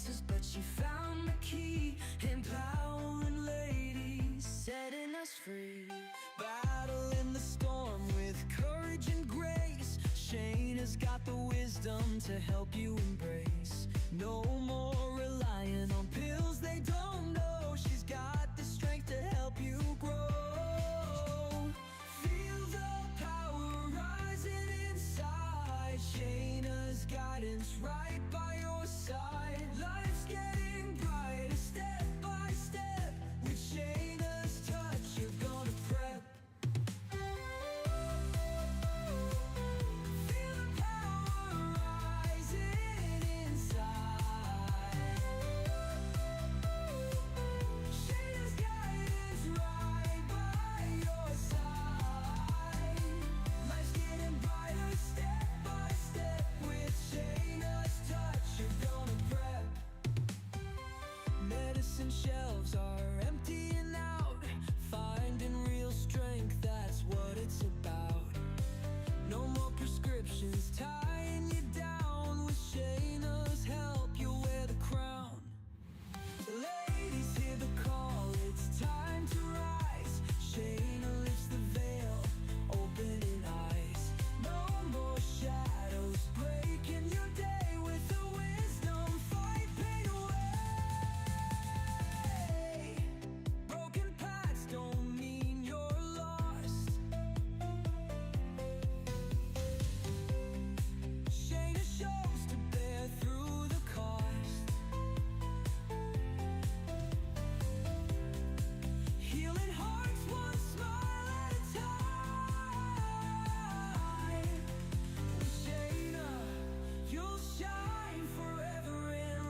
answers, but she found the key. Empowering ladies, setting us free. Battle in the storm with courage and grace. Shayna's got the wisdom to help you embrace. No more relying on pills they don't know. She's got the strength to help you grow. Feel the power rising inside. Shayna's guidance right by your side. Life's getting brighter step by step. With Shayna's touch, you're gonna prep. Feel the power rising inside. Shayna's guidance right by your side. Life's getting brighter step by step. With Shayna's touch, you're gonna prep. Medicine shelves are emptying out. Finding real strength, that's what it's about. No more prescriptions tying you down. With Shayna's help, you'll wear the crown. Ladies, hear the call, it's time to rise. Shayna lifts the veil, opening eyes. No more shadows breaking your day. With her wisdom, fight pain away. Broken paths don't mean you're lost. Shayna shows to bear through the cost. Healing hearts one smile at a time. With Shayna, you'll shine forever and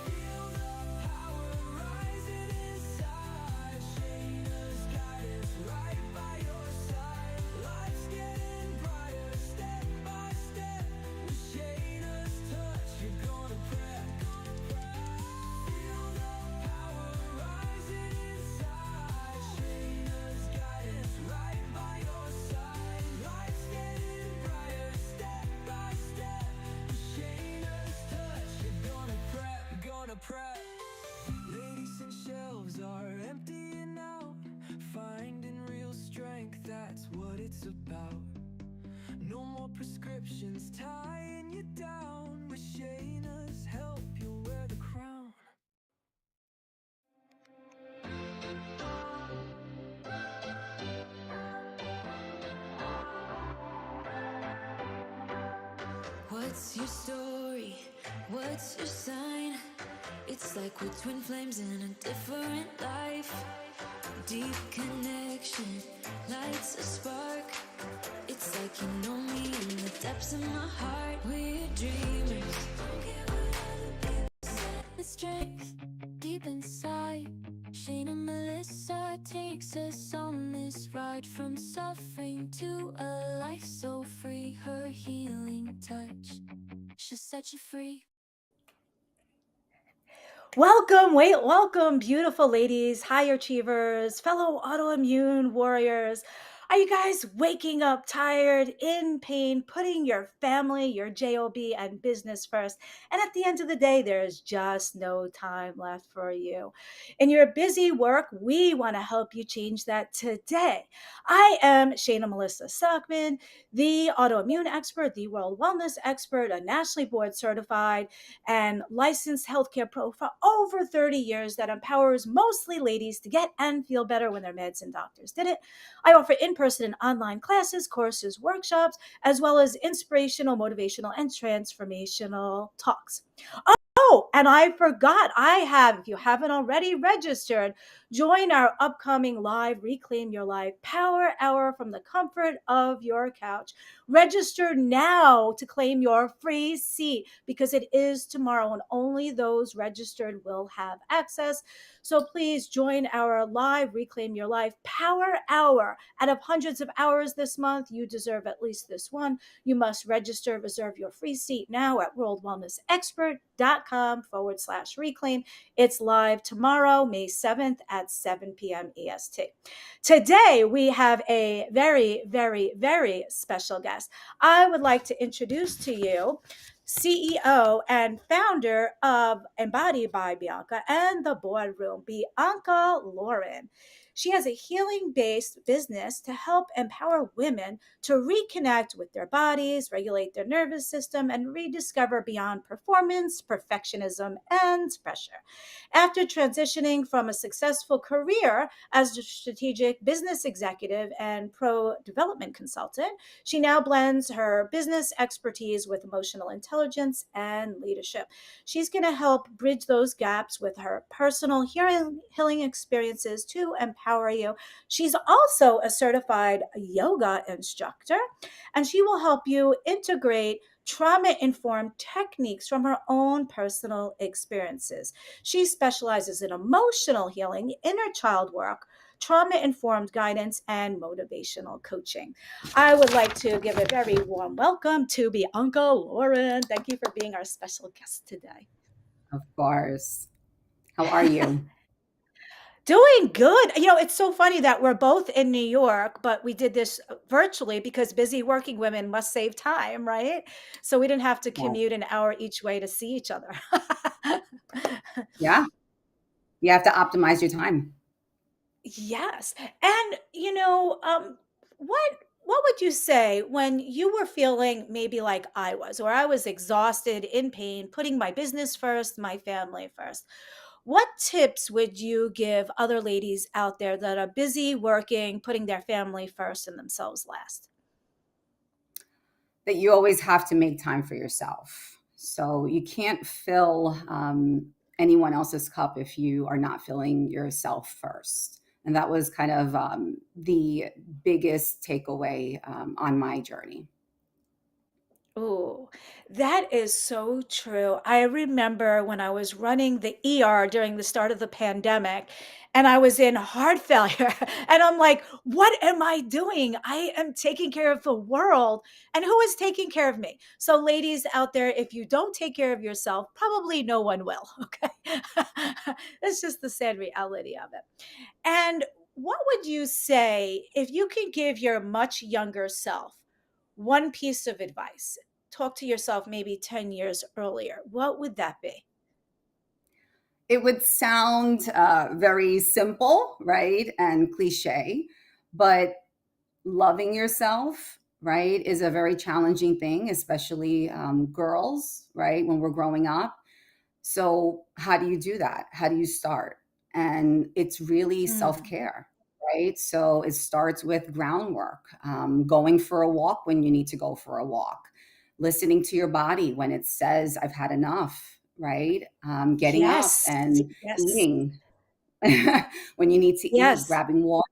feel the power rising inside. Shayna's guidance right by your side. Life's getting brighter step by step. With Shayna's touch, you're gonna prep. Feel the power rising inside. Shayna's guidance right by your side. Life's getting brighter step by step. With Shayna's touch, you're gonna prep, gonna prep. Ladies and shelves are emptying out. Finding real strength, that's what it's about. No more prescriptions tying you down. With Shayna's help, you'll wear the crown. What's your story? What's your sign? It's like we're twin flames in a different life. Deep connection lights a spark. It's like you know me in the depths of my heart. We're dreamers. Don't care what other people say. The strength deep inside. Shayna Melissa takes us on this ride from suffering to a life so free. Her healing touch should set you free. Welcome, beautiful ladies, high achievers, fellow autoimmune warriors. Are you guys waking up tired, in pain, putting your family, your job, and business first? And at the end of the day, there's just no time left for you. In your busy work, we want to help you change that today. I am Shayna Melissa Stockman, the autoimmune expert, the world wellness expert, a nationally board certified and licensed healthcare pro for over 30 years that empowers mostly ladies to get and feel better when their meds and doctors did it. I offer in-person and online classes, courses, workshops, as well as inspirational, motivational, and transformational talks. Oh, and I forgot, if you haven't already registered Join our upcoming live Reclaim Your Life Power Hour from the comfort of your couch. Register now to claim your free seat because it is tomorrow and only those registered will have access. So please join our live Reclaim Your Life Power Hour. Out of hundreds of hours this month, you deserve at least this one. You must register, reserve your free seat now at worldwellnessexpert.com/reclaim. It's live tomorrow, May 7th at 7 p.m. EST. Today, we have a very, very, very special guest. I would like to introduce to you CEO and founder of Embodied by Bianca and the Boardroom, Bianca Lauren. She has a healing based business to help empower women to reconnect with their bodies, regulate their nervous system, and rediscover beyond performance, perfectionism, and pressure. After transitioning from a successful career as a strategic business executive and pro development consultant, she now blends her business expertise with emotional intelligence and leadership. She's going to help bridge those gaps with her personal healing experiences to empower you. She's also a certified yoga instructor, and she will help you integrate trauma informed techniques from her own personal experiences. She specializes in emotional healing, inner child work, trauma informed guidance, and motivational coaching. I would like to give a very warm welcome to Bianca Lauren. Thank you for being our special guest today. Of course. How are you? Doing good. It's so funny that we're both in New York, but we did this virtually because busy working women must save time, right? So we didn't have to Yeah. commute an hour each way to see each other. Yeah. You have to optimize your time. Yes. And what would you say when you were feeling maybe like I was, or I was exhausted, in pain, putting my business first, my family first? What tips would you give other ladies out there that are busy working, putting their family first and themselves last? That you always have to make time for yourself. So you can't fill anyone else's cup if you are not filling yourself first. And that was kind of the biggest takeaway on my journey. Oh, that is so true. I remember when I was running the ER during the start of the pandemic and I was in heart failure. And I'm like, what am I doing? I am taking care of the world. And who is taking care of me? So, ladies out there, if you don't take care of yourself, probably no one will. Okay. That's just the sad reality of it. And what would you say if you could give your much younger self one piece of advice? Talk to yourself maybe 10 years earlier. What would that be? It would sound very simple, right? And cliche, but loving yourself, right, is a very challenging thing, especially girls, right, when we're growing up. So, how do you do that? How do you start? And it's really self Mm, care, right? So, it starts with groundwork, going for a walk when you need to go for a walk, listening to your body when it says, I've had enough, right? Getting up yes. and Yes. eating when you need to eat, Yes. grabbing water.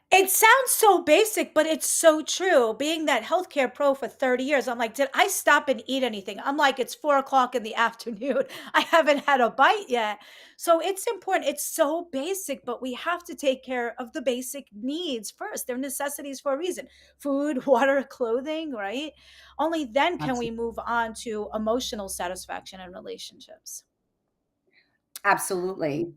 It sounds so basic, but it's so true. Being that healthcare pro for 30 years, I'm like, did I stop and eat anything? I'm like, it's 4 o'clock in the afternoon. I haven't had a bite yet. So it's important. It's so basic, but we have to take care of the basic needs first. They're necessities for a reason: food, water, clothing, right? Only then can we move on to emotional satisfaction and relationships. Absolutely.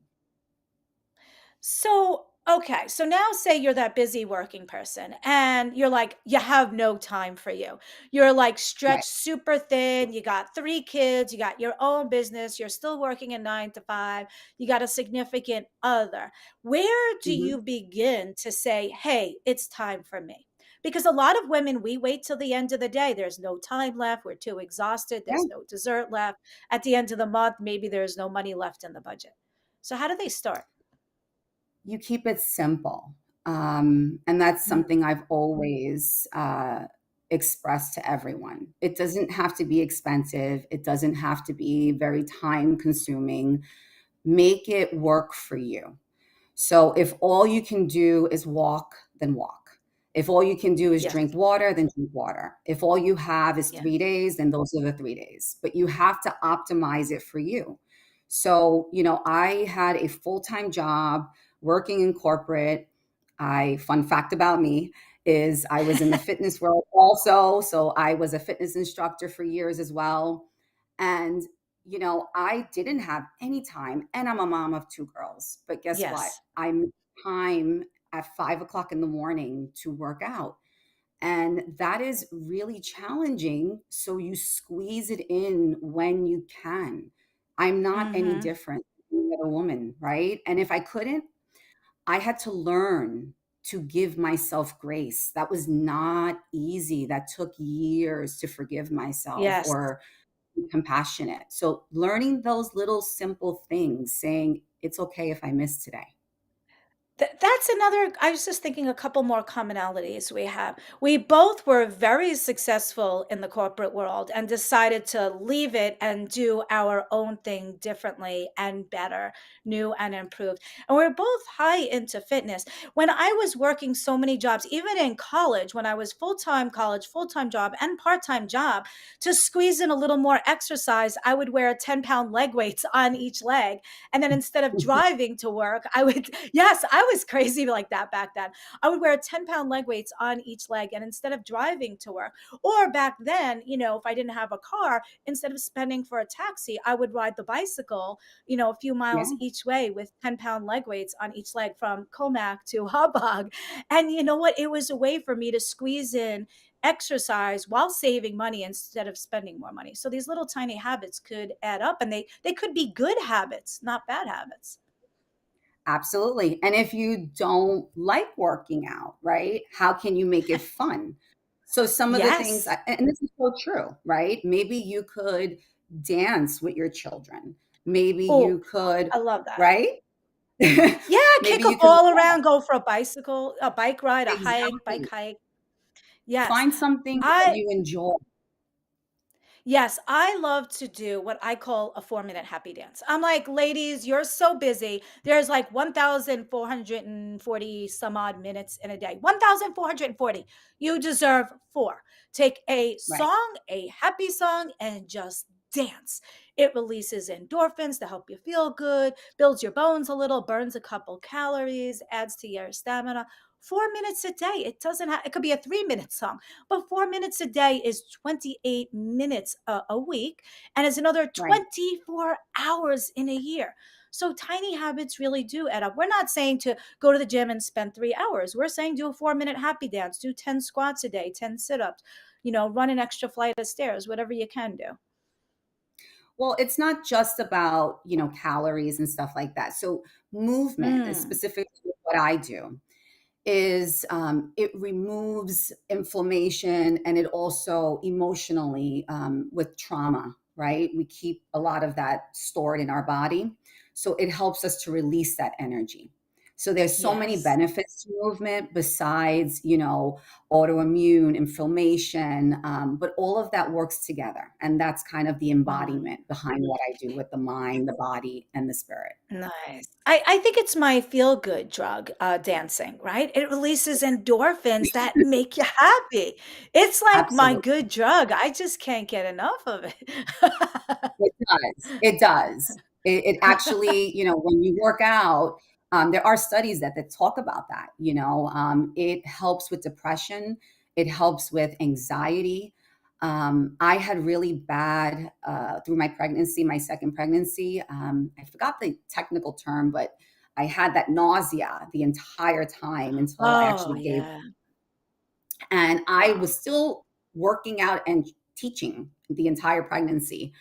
So, okay. So now say you're that busy working person and you're like, you have no time for you. You're like Right. stretched super thin. You got 3 kids, you got your own business, you're still working a 9 to 5, you got a significant other. Where do Mhm. you begin to say, hey, it's time for me? Because a lot of women, we wait till the end of the day. There's no time left. We're too exhausted. Yeah. There's no dessert left. At the end of the month, maybe there's no money left in the budget. So, how do they start? You keep it simple. And that's something I've always expressed to everyone. It doesn't have to be expensive, it doesn't have to be very time consuming. Make it work for you. So if all you can do is walk, then walk. If all you can do is Yes. drink water, then drink water. If all you have is Yeah. 3 days, then those are the 3 days. But you have to optimize it for you. So, I had a full-time job working in corporate. Fun fact about me is I was in the fitness world also. So I was a fitness instructor for years as well. And I didn't have any time, and I'm a mom of two girls. But guess what? Yes. I make time at 5 o'clock in the morning to work out. And that is really challenging. So you squeeze it in when you can. I'm not any Mm-hmm. different than a woman, right? And if I couldn't, I had to learn to give myself grace. That was not easy. That took years to forgive myself Yes. or be compassionate. So learning those little simple things, saying it's okay if I miss today. That's another. I was just thinking a couple more commonalities we have. We both were very successful in the corporate world and decided to leave it and do our own thing differently and better, new and improved. And we're both high into fitness. When I was working so many jobs, even in college, when I was full-time college, full-time job, and part-time job, to squeeze in a little more exercise, I would wear 10-pound leg weights on each leg. And then instead of driving to work, I would, yes, I was crazy like that back then. I would wear 10-pound leg weights on each leg. And instead of driving to work, or back then, if I didn't have a car, instead of spending for a taxi, I would ride the bicycle, a few miles Yeah, each way with 10-pound leg weights on each leg from Comac to Hobog. And you know what? It was a way for me to squeeze in exercise while saving money instead of spending more money. So these little tiny habits could add up, and they could be good habits, not bad habits. absolutely. And if you don't like working out, right, how can you make it fun? So some of the things, Yes. and this is so true, right? Maybe you could dance with your children. Maybe Oh, you could, I love that. right? Yeah, Maybe kick a you could ball around, go for a bike ride, a hike, bike exactly hike. Yes. find something that I you enjoy. Yes, I love to do what I call a 4-minute happy dance. I'm like, ladies, you're so busy. There's like 1,440 some odd minutes in a day. 1,440. You deserve four. Take a Right. song, a happy song, and just dance. It releases endorphins to help you feel good, builds your bones a little, burns a couple calories, adds to your stamina. 4 minutes a day. It doesn't have, it could be a 3-minute song, but 4 minutes a day is 28 minutes a week and is another Right. 24 hours in a year. So tiny habits really do add up. We're not saying to go to the gym and spend 3 hours. We're saying do a 4-minute happy dance, do 10 squats a day, 10 sit ups, run an extra flight of stairs, whatever you can do. Well, it's not just about, calories and stuff like that. So movement is Mm, specifically what I do. Is it removes inflammation, and it also emotionally, with trauma, right? We keep a lot of that stored in our body. So it helps us to release that energy. So there's so many yes. benefits to movement besides, autoimmune, inflammation, but all of that works together. And that's kind of the Mm. embodiment behind what I do with the mind, the body, and the spirit. Nice. I think it's my feel good drug, dancing, right? It releases endorphins that make you happy. It's like my Absolutely. good drug. I just can't get enough of it. It does. It does. It actually, when you work out, there are studies that talk about that. It helps with depression. It helps with anxiety. I had really bad through my pregnancy, my second pregnancy. I forgot the technical term, but I had that nausea the entire time until I Oh, actually gave, yeah. and I Wow. was still working out and teaching the entire pregnancy.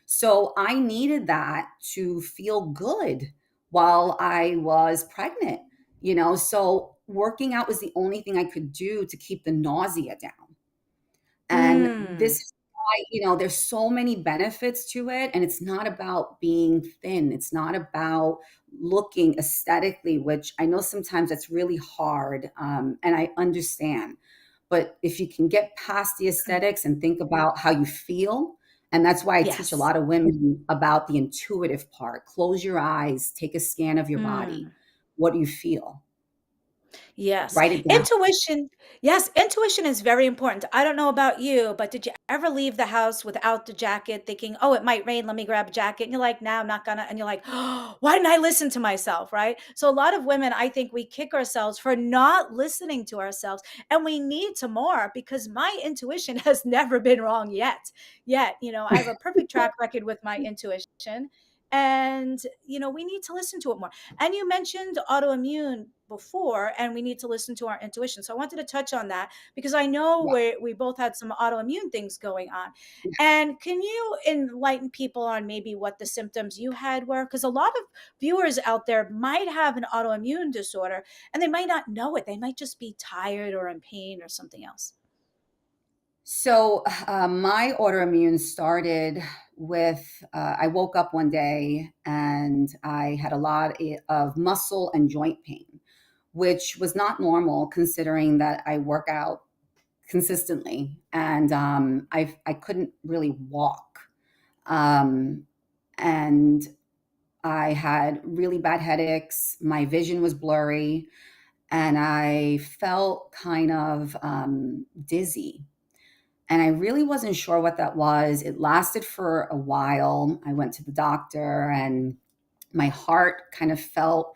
So I needed that to feel good while I was pregnant, so working out was the only thing I could do to keep the nausea down. And this Mm. is why, there's so many benefits to it. And it's not about being thin. It's not about looking aesthetically, which I know sometimes that's really hard. And I understand. But if you can get past the Mm. aesthetics and think about how you feel And that's why I teach a Yes. lot of women about the intuitive part. Close your eyes, take a scan of your body. Mm. What do you feel? Yes. Write it down. Intuition. Yes, intuition is very important. I don't know about you, but did you ever leave the house without the jacket thinking, oh, it might rain, let me grab a jacket? And you're like, no, I'm not gonna. And you're like, oh, why didn't I listen to myself? Right. So a lot of women, I think we kick ourselves for not listening to ourselves. And we need to more because my intuition has never been wrong yet. I have a perfect track record with my intuition. And, we need to listen to it more. And you mentioned autoimmune before, and we need to listen to our intuition. So I wanted to touch on that because I know Yeah. we both had some autoimmune things going on. And can you enlighten people on maybe what the symptoms you had were? Because a lot of viewers out there might have an autoimmune disorder and they might not know it. They might just be tired or in pain or something else. So my autoimmune started with I woke up one day and I had a lot of muscle and joint pain, which was not normal considering that I work out consistently, and I couldn't really walk, um, and I had really bad headaches. My vision was blurry, and I felt kind of dizzy. And I really wasn't sure what that was. It lasted for a while. I went to the doctor, and my heart kind of felt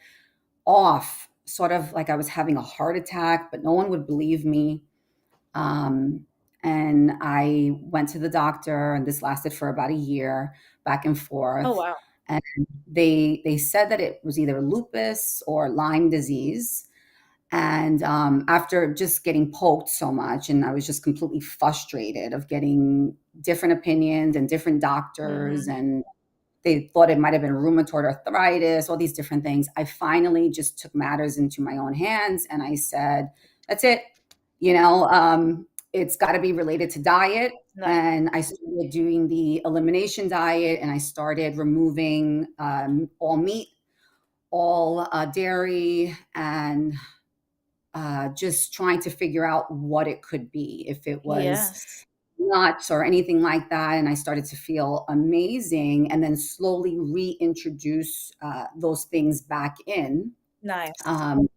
off, sort of like I was having a heart attack, but no one would believe me. Um, and I went to the doctor, and this lasted for about a year, back and Oh, forth. wow. And they said that it was either lupus or Lyme disease. And after just getting poked so much, and I was just completely frustrated of getting different opinions and different doctors, Hmm. and they thought it might have been rheumatoid arthritis, all these different things. I finally just took matters into my own hands, and I said, "That's it. You know, it's got to be related to diet." Nice. And I started doing the elimination diet, and I started removing all meat, all dairy, and just trying to figure out what it could be, if it was Yes. nuts or anything like that. And I started to feel amazing, and then slowly reintroduce those things back in, Nice. um,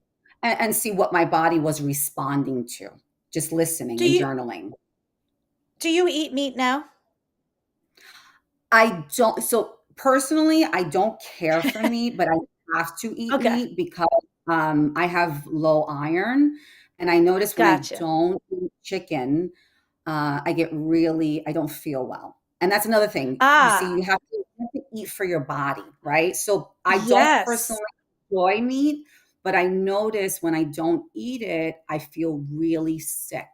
and see what my body was responding to, just listening Do and you journaling. do you eat meat now? I don't, so personally, I don't care for meat, but I have to eat Okay. meat because I have low iron. And I notice when I Gotcha. don't eat chicken, I don't feel well. And that's another thing. You see, Ah, you have to eat for your body, right? So I don't yes. personally enjoy meat, but I notice when I don't eat it, I feel really sick.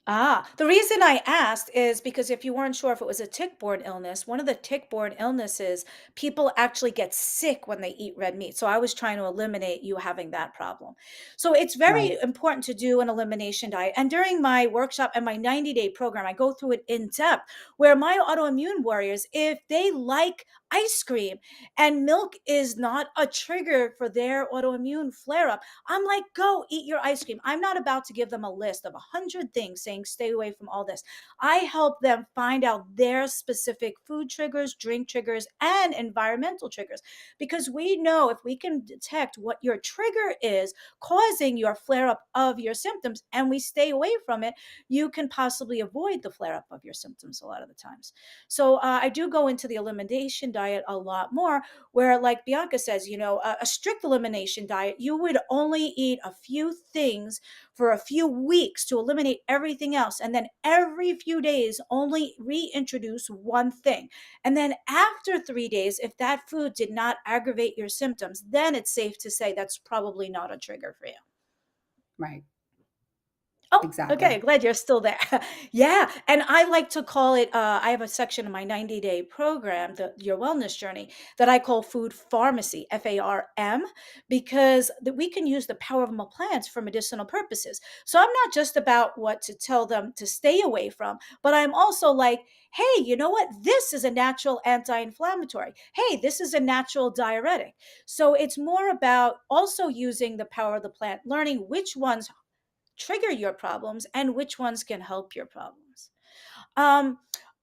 Ah, the reason I asked is because if you weren't sure if it was a tick-borne illness, one of the tick-borne illnesses, people actually get sick when they eat red meat. So I was trying to eliminate you having that problem. So it's Right. very important to do an elimination diet. And during my workshop and my 90-day program, I go through it in depth where my autoimmune warriors, if they like ice cream and milk is not a trigger for their autoimmune flare up, I'm like, go eat your ice cream. I'm not about to give them a list of 100 things saying stay away from all this. I help them find out their specific food triggers, drink triggers, and environmental triggers. Because we know if we can detect what your trigger is causing your flare up of your symptoms and we stay away from it, you can possibly avoid the flare up of your symptoms a lot of the times. So I do go into the elimination diet a lot more where, like Bianca says, a strict elimination diet, you would only eat a few things for a few weeks to eliminate everything else. And then every few days, only reintroduce one thing. And then after 3 days, if that food did not aggravate your symptoms, then it's safe to say that's probably not a trigger for you. Right. Oh, okay. Exactly. Glad you're still there. Yeah. And I like to call it, I have a section in my 90-day program, your wellness journey, that I call food pharmacy, FARM, because we can use the power of my plants for medicinal purposes. So I'm not just about what to tell them to stay away from, but I'm also like, hey, you know what? This is a natural anti inflammatory. Hey, this is a natural diuretic. So it's more about also using the power of the plant, learning which ones trigger your problems and which ones can help your problems. Um,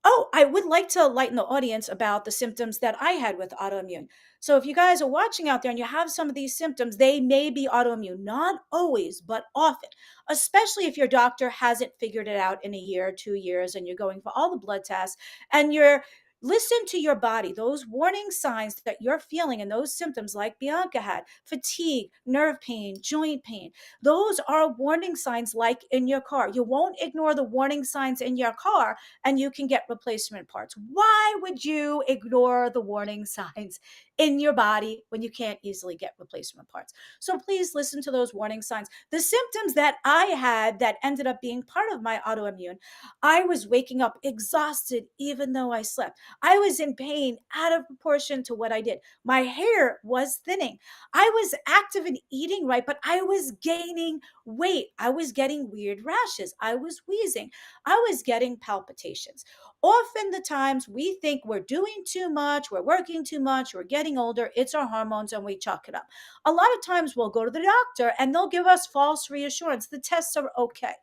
Oh, I would like to lighten the audience about the symptoms that I had with autoimmune. So, if you guys are watching out there and you have some of these symptoms, they may be autoimmune. Not always, but often, especially if your doctor hasn't figured it out in a year, 2 years, and you're going for all the blood tests and you're listen to your body, those warning signs that you're feeling and those symptoms like Bianca had, fatigue, nerve pain, joint pain. Those are warning signs like in your car. You won't ignore the warning signs in your car and you can get replacement parts. Why would you ignore the warning signs in your body when you can't easily get replacement parts? So please listen to those warning signs. The symptoms that I had that ended up being part of my autoimmune, I was waking up exhausted even though I slept. I was in pain out of proportion to what I did. My hair was thinning. I was active and eating right, but I was gaining weight. I was getting weird rashes. I was wheezing. I was getting palpitations. Often the times we think we're doing too much, we're working too much, we're getting older, it's our hormones and we chalk it up. A lot of times we'll go to the doctor and they'll give us false reassurance. The tests are okay.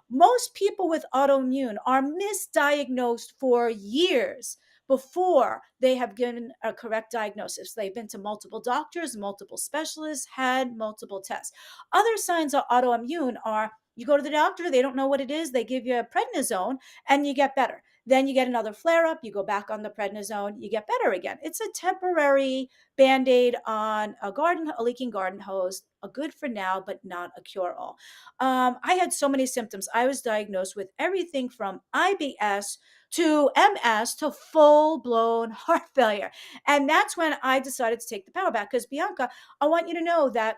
Most people with autoimmune are misdiagnosed for years before they have given a correct diagnosis. They've been to multiple doctors, multiple specialists, had multiple tests. Other signs of autoimmune are you go to the doctor, they don't know what it is, they give you a prednisone and you get better. Then you get another flare up, you go back on the prednisone, you get better again. It's a temporary band aid on a leaking garden hose, a good for now, but not a cure all. I had so many symptoms. I was diagnosed with everything from IBS to MS to full blown heart failure. And that's when I decided to take the power back. Because, Bianca, I want you to know that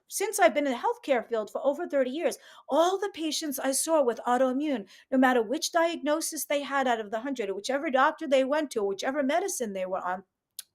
since I've been in the healthcare field for over 30 years, all the patients I saw with autoimmune, no matter which diagnosis they had out of the 100, or whichever doctor they went to, or whichever medicine they were on,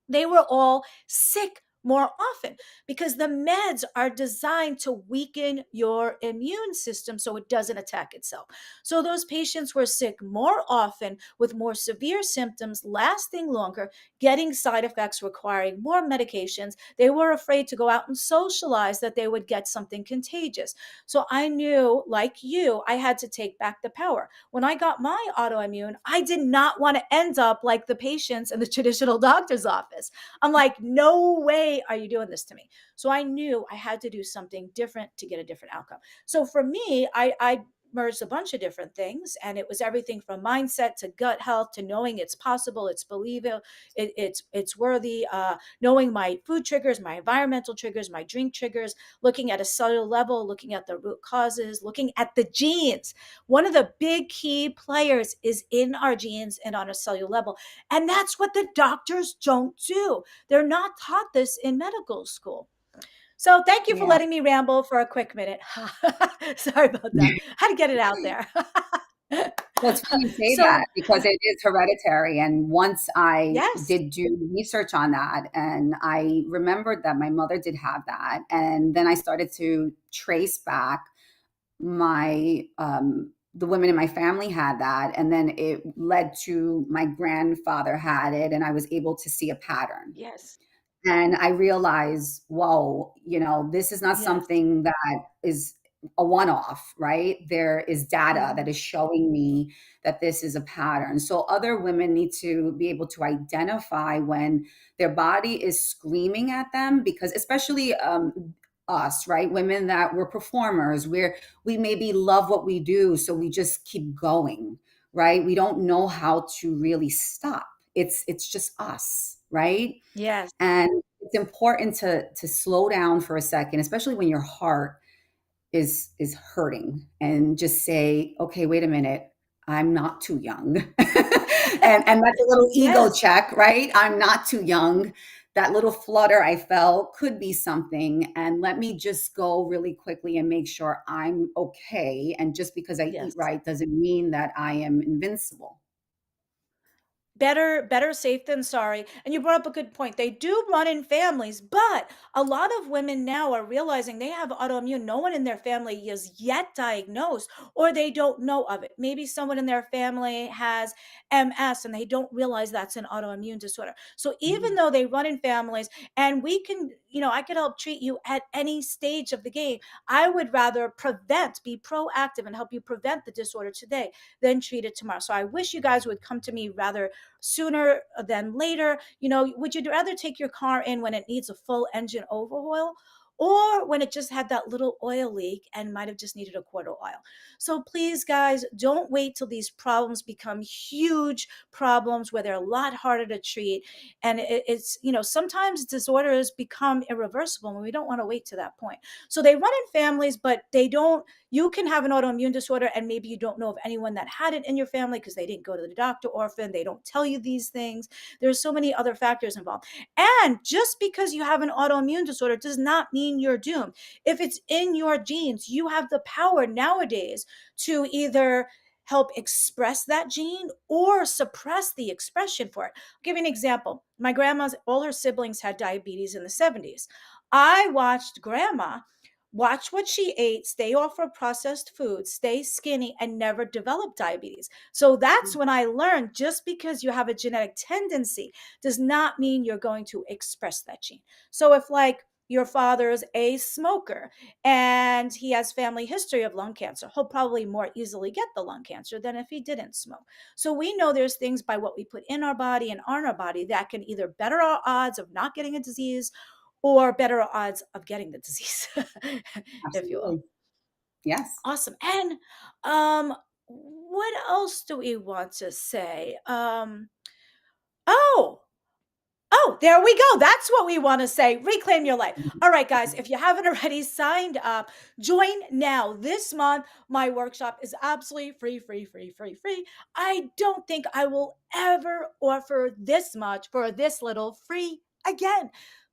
they were all sick more often because the meds are designed to weaken your immune system so it doesn't attack itself. So those patients were sick more often with more severe symptoms, lasting longer, getting side effects requiring more medications. They were afraid to go out and socialize that they would get something contagious. So I knew, like you, I had to take back the power. When I got my autoimmune, I did not want to end up like the patients in the traditional doctor's office. I'm like, no way are you doing this to me. So I knew I had to do something different to get a different outcome. So for me, I merged a bunch of different things, and it was everything from mindset to gut health to knowing it's possible, it's believable, it's worthy. Knowing my food triggers, my environmental triggers, my drink triggers, looking at a cellular level, looking at the root causes, looking at the genes. One of the big key players is in our genes and on a cellular level. And that's what the doctors don't do. They're not taught this in medical school. So thank you for Yeah. letting me ramble for a quick minute. Sorry about that. Had to get it out there. Well, it's funny you say So, that because it is hereditary. And once I yes, did do research on that, and I remembered that my mother did have that. And then I started to trace back the women in my family had that. And then it led to my grandfather had it, and I was able to see a pattern. yes, And I realized, whoa, this is not yes. something that is a one off, right? There is data that Mhm. is showing me that this is a pattern. So other women need to be able to identify when their body is screaming at them, because especially us, right? Women that we're performers, where we maybe love what we do. So we just keep going, right? We don't know how to really stop. It's just us, right? Yes, And it's important to slow down for a second, especially when your heart is hurting, and just say, okay, wait a minute, I'm not too young. And that's a little ego yes. check, right? I'm not too young. That little flutter I felt could be something. And let me just go really quickly and make sure I'm okay. And just because I eat Yes. right doesn't mean that I am invincible. Better safe than sorry. And you brought up a good point. They do run in families, but a lot of women now are realizing they have autoimmune. No one in their family is yet diagnosed, or they don't know of it. Maybe someone in their family has MS and they don't realize that's an autoimmune disorder. So even Mhm. though they run in families, and we can I could help treat you at any stage of the game. I would rather be proactive and help you prevent the disorder today than treat it tomorrow. So I wish you guys would come to me rather sooner than later. Would you rather take your car in when it needs a full engine overhaul, or when it just had that little oil leak and might have just needed a quarter oil? So please, guys, don't wait till these problems become huge problems where they're a lot harder to treat. And it's, sometimes disorders become irreversible, and we don't want to wait to that point. So they run in families, but they don't. You can have an autoimmune disorder, and maybe you don't know of anyone that had it in your family because they didn't go to the doctor often. They don't tell you these things. There's so many other factors involved. And just because you have an autoimmune disorder does not mean you're doomed. If it's in your genes, you have the power nowadays to either help express that gene or suppress the expression for it. I'll give you an example. My grandma's, all her siblings had diabetes in the 70s. I watched grandma watch what she ate, stay off of processed foods, stay skinny, and never develop diabetes. So that's when I learned, just because you have a genetic tendency does not mean you're going to express that gene. So if, like, your father's a smoker and he has family history of lung cancer, he'll probably more easily get the lung cancer than if he didn't smoke. So we know there's things by what we put in our body and on our body that can either better our odds of not getting a disease or better odds of getting the disease, if you will. Absolutely. Yes. Awesome. And um, what else do we want to say? Oh, Oh, there we go. That's what we want to say. Reclaim your life. All right, guys, if you haven't already signed up, join now. This month, my workshop is absolutely free, free, free, free, free. I don't think I will ever offer this much for this little free again.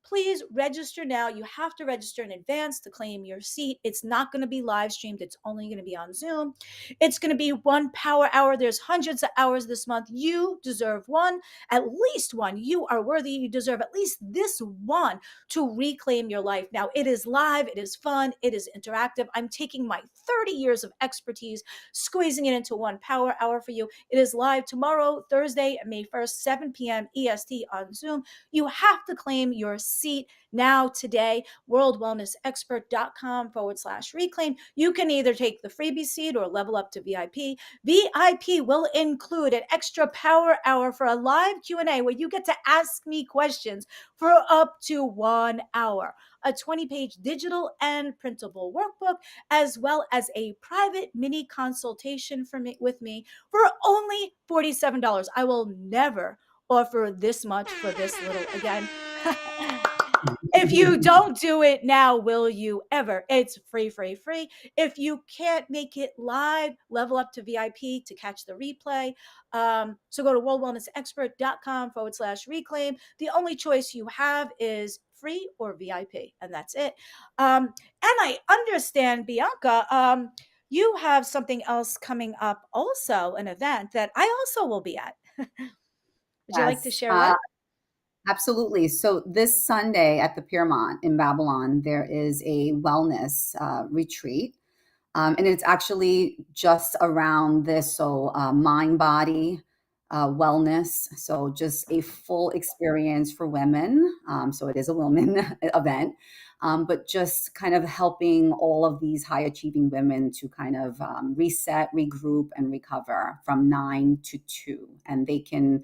Please register now. You have to register in advance to claim your seat. It's not going to be live streamed. It's only going to be on Zoom. It's going to be 1 power hour. There's hundreds of hours this month. You deserve one, at least one. You are worthy. You deserve at least this one to reclaim your life. Now, it is live. It is fun. It is interactive. I'm taking my 30 years of expertise, squeezing it into 1 power hour for you. It is live tomorrow, Thursday, May 1st, 7 p.m. EST on Zoom. You have to claim your seat now, today. worldwellnessexpert.com/reclaim. You can either take the freebie seat or level up to VIP. VIP will include an extra power hour for a live Q&A where you get to ask me questions for up to 1 hour, a 20-page digital and printable workbook, as well as a private mini consultation with me for only $47. I will never offer this much for this little again. If you don't do it now, will you ever? It's free, free, free. If you can't make it live, level up to VIP to catch the replay. So go to worldwellnessexpert.com/reclaim. The only choice you have is free or VIP, and that's it. And I understand, Bianca, you have something else coming up, also an event that I also will be at. Would you like to Yes. share what? Absolutely. So this Sunday at the Piermont in Babylon, there is a wellness retreat. And it's actually just around this. So mind, body, wellness. So just a full experience for women. So it is a women event, but just kind of helping all of these high achieving women to kind of reset, regroup, and recover from 9 to 2. And they can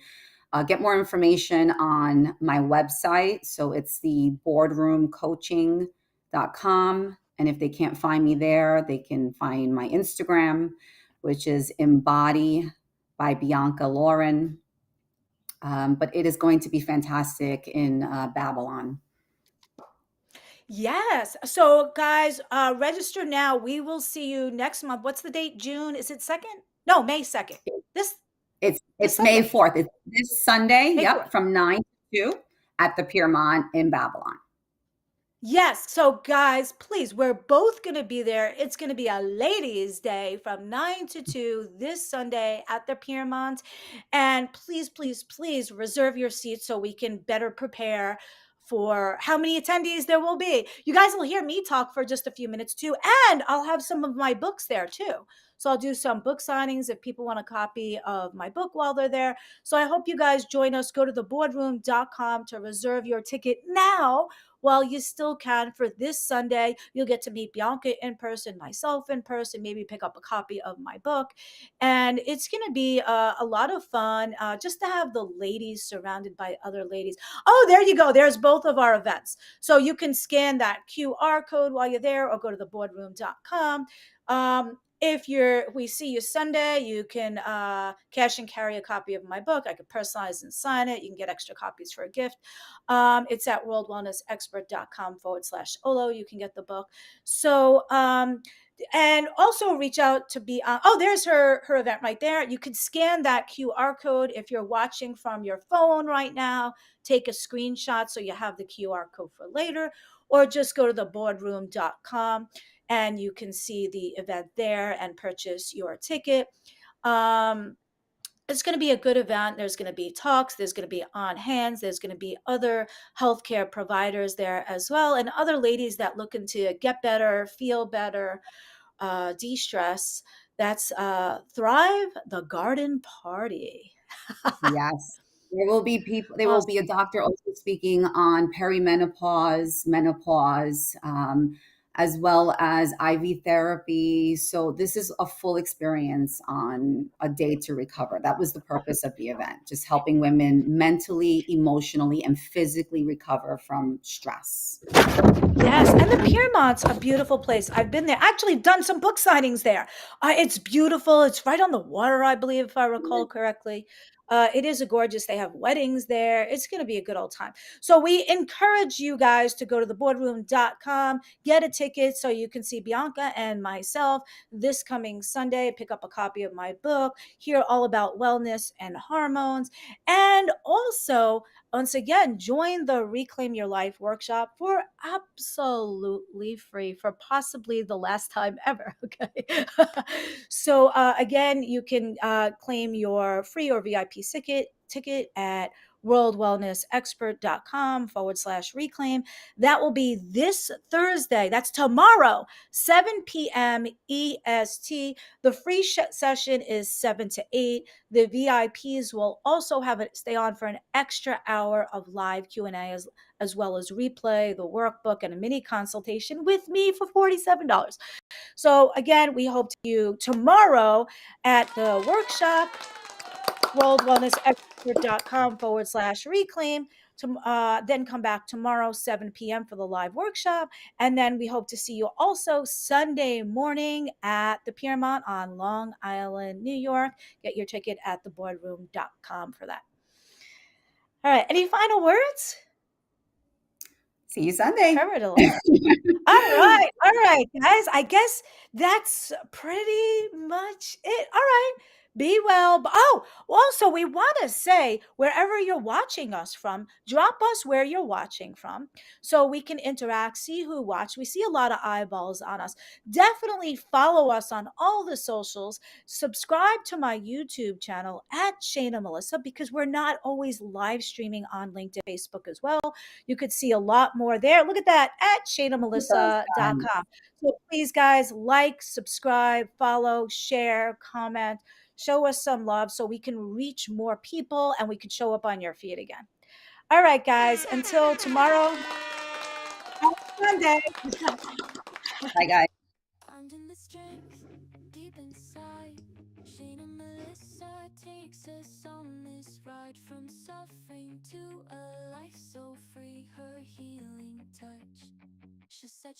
get more information on my website. So it's the boardroomcoaching.com. And if they can't find me there, they can find my Instagram, which is Embody by Bianca Lauren. But it is going to be fantastic in Babylon. Yes. So, guys, register now. We will see you next month. What's the date? June? Is it 2nd? No, May 2nd. This It's May Sunday. 4th. It's this Sunday, May yep, 4th. from 9 to 2 at the Piermont in Babylon. Yes. So, guys, please, we're both going to be there. It's going to be a ladies' day from 9 to 2 this Sunday at the Piermont. And please, please, please reserve your seats so we can better prepare for how many attendees there will be. You guys will hear me talk for just a few minutes too. And I'll have some of my books there too. So I'll do some book signings if people want a copy of my book while they're there. So I hope you guys join us. Go to theboardroom.com to reserve your ticket now while you still can for this Sunday. You'll get to meet Bianca in person, myself in person, maybe pick up a copy of my book. And it's going to be a lot of fun just to have the ladies surrounded by other ladies. Oh, there you go. There's both of our events. So you can scan that QR code while you're there or go to theboardroom.com. If we see you Sunday, you can cash and carry a copy of my book. I could personalize and sign it. You can get extra copies for a gift. It's at worldwellnessexpert.com/Olo. You can get the book. So, and also reach out to be oh, there's her event right there. You can scan that QR code if you're watching from your phone right now. Take a screenshot so you have the QR code for later, or just go to theboardroom.com and you can see the event there and purchase your ticket. It's going to be a good event. There's going to be talks. There's going to be on hands. There's going to be other healthcare providers there as well, and other ladies that looking to get better, feel better, de-stress. That's Thrive the Garden Party. Yes. There will be people, there will be Awesome. a doctor also speaking on perimenopause, menopause, as well as IV therapy. So this is a full experience on a day to recover. That was the purpose of the event, just helping women mentally, emotionally, and physically recover from stress. Yes, and the Piermont's a beautiful place. I've been there. Actually, done some book signings there. It's beautiful. It's right on the water, I believe, if I recall correctly. It is a gorgeous. They have weddings there. It's going to be a good old time. So we encourage you guys to go to theboardroom.com, get a ticket so you can see Bianca and myself this coming Sunday. Pick up a copy of my book, hear all about wellness and hormones, and also once again, join the Reclaim Your Life workshop for absolutely free for possibly the last time ever. Okay. So, again, you can claim your free or VIP ticket at worldwellnessexpert.com/reclaim. That will be this Thursday. That's tomorrow, 7 p.m. EST. The free session is 7 to 8. The VIPs will also have it stay on for an extra hour of live Q&A as well as replay, the workbook, and a mini consultation with me for $47. So again, we hope to see you tomorrow at the workshop, worldwellnessexpert.com/reclaim. Then come back tomorrow, 7 p.m. for the live workshop. And then we hope to see you also Sunday morning at the Piermont on Long Island, New York. Get your ticket at theboardroom.com for that. All right. Any final words? See you Sunday. Covered a lot. All right, guys. I guess that's pretty much it. All right. Be well. Oh, also, we want to say wherever you're watching us from, drop us where you're watching from so we can interact, see who watched. We see a lot of eyeballs on us. Definitely follow us on all the socials. Subscribe to my YouTube channel at Shayna Melissa because we're not always live streaming on LinkedIn, Facebook as well. You could see a lot more there. Look at that at shaynamelissa.com. So please, guys, like, subscribe, follow, share, comment, show us some love so we can reach more people and we can show up on your feed again. All right, guys, until tomorrow, Sunday. Bye, guys. Finding the strength deep inside. Shayna Melissa takes us on this ride from suffering to a life so free. Her healing touch. She said